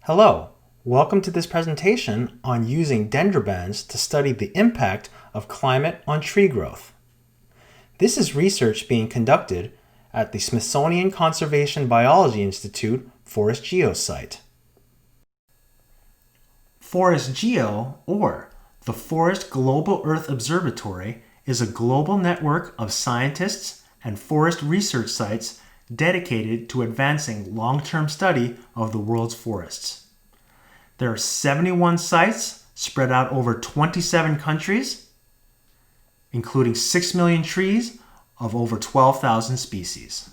Hello, welcome to this presentation on using dendrobands to study the impact of climate on tree growth. This is research being conducted at the Smithsonian Conservation Biology Institute ForestGEO site. ForestGEO, or the Forest Global Earth Observatory, is a global network of scientists and forest research sites dedicated to advancing long-term study of the world's forests. There are 71 sites spread out over 27 countries, including 6 million trees of over 12,000 species.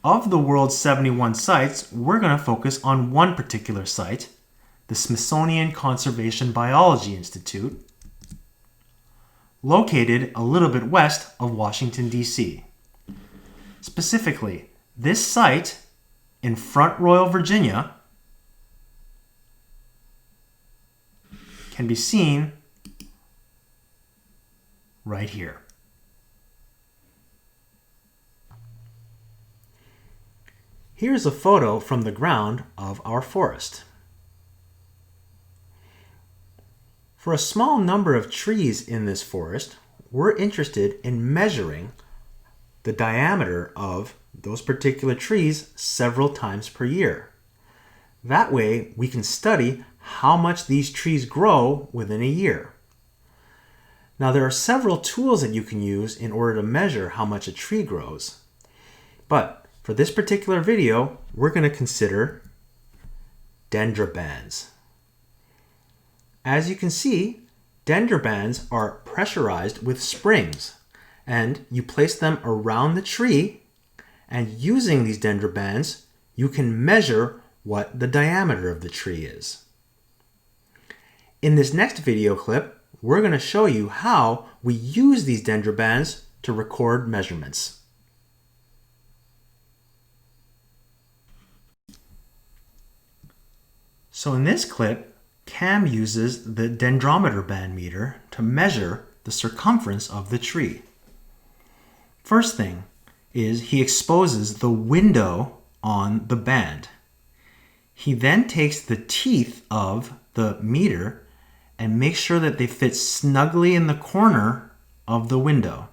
Of the world's 71 sites, we're going to focus on one particular site, the Smithsonian Conservation Biology Institute, located a little bit west of Washington, D.C. Specifically, this site in Front Royal, Virginia, can be seen right here. Here's a photo from the ground of our forest. For a small number of trees in this forest, we're interested in measuring the diameter of those particular trees several times per year. That way, we can study how much these trees grow within a year. Now, there are several tools that you can use in order to measure how much a tree grows. But for this particular video, we're going to consider dendrobands. As you can see, dendrobands are pressurized with springs, and you place them around the tree, and using these dendrobands, you can measure what the diameter of the tree is. In this next video clip, we're going to show you how we use these dendrobands to record measurements. So in this clip, Cam uses the dendrometer band meter to measure the circumference of the tree. First thing is he exposes the window on the band. He then takes the teeth of the meter and makes sure that they fit snugly in the corner of the window.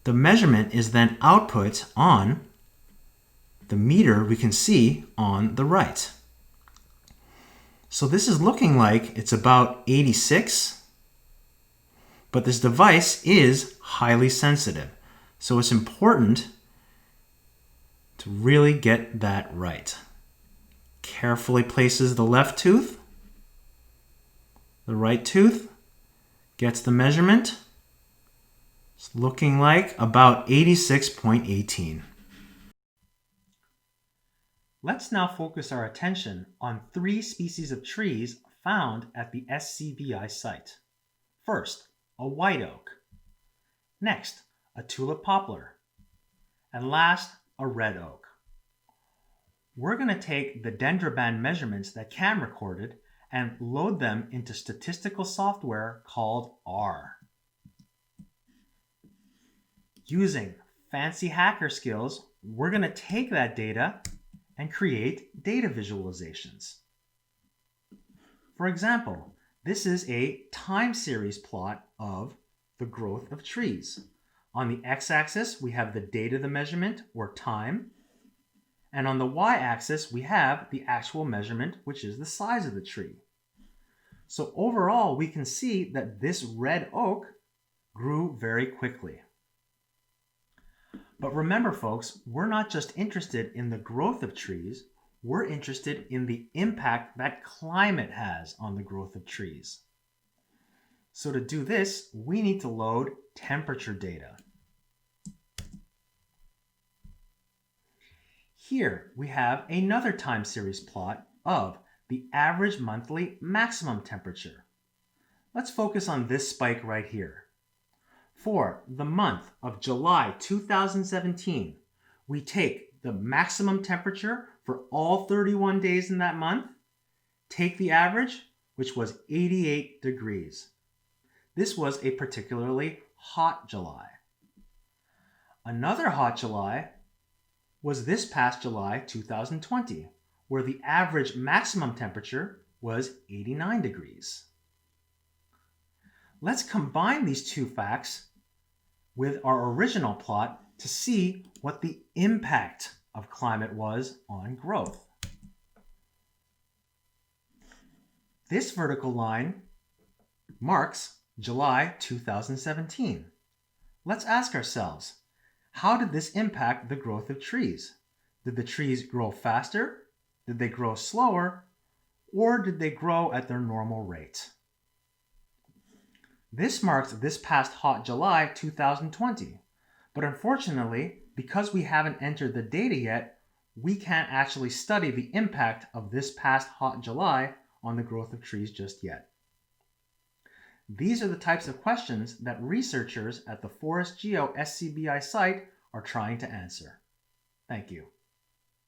The measurement is then output on the meter we can see on the right. So this is looking like it's about 86, but this device is highly sensitive. So it's important to really get that right. Carefully places the left tooth. The right tooth gets the measurement. It's looking like about 86.18. Let's now focus our attention on 3 species of trees found at the SCBI site. First, a white oak. Next, a tulip poplar. And last, a red oak. We're going to take the dendroband measurements that Cam recorded and load them into statistical software called R. Using fancy hacker skills, we're going to take that data and create data visualizations. For example, this is a time series plot of the growth of trees. On the x-axis, we have the date of the measurement, or time. And on the y-axis, we have the actual measurement, which is the size of the tree. So overall, we can see that this red oak grew very quickly. But remember, folks, we're not just interested in the growth of trees, we're interested in the impact that climate has on the growth of trees. So to do this, we need to load temperature data. Here we have another time series plot of the average monthly maximum temperature. Let's focus on this spike right here. For the month of July 2017, we take the maximum temperature for all 31 days in that month, take the average, which was 88 degrees. This was a particularly hot July. Another hot July was this past July 2020, where the average maximum temperature was 89 degrees. Let's combine these two facts with our original plot to see what the impact of climate was on growth. This vertical line marks July 2017. Let's ask ourselves, how did this impact the growth of trees? Did the trees grow faster? Did they grow slower? Or did they grow at their normal rate? This marks this past hot July 2020. But unfortunately, because we haven't entered the data yet, we can't actually study the impact of this past hot July on the growth of trees just yet. These are the types of questions that researchers at the ForestGEO SCBI site are trying to answer. Thank you.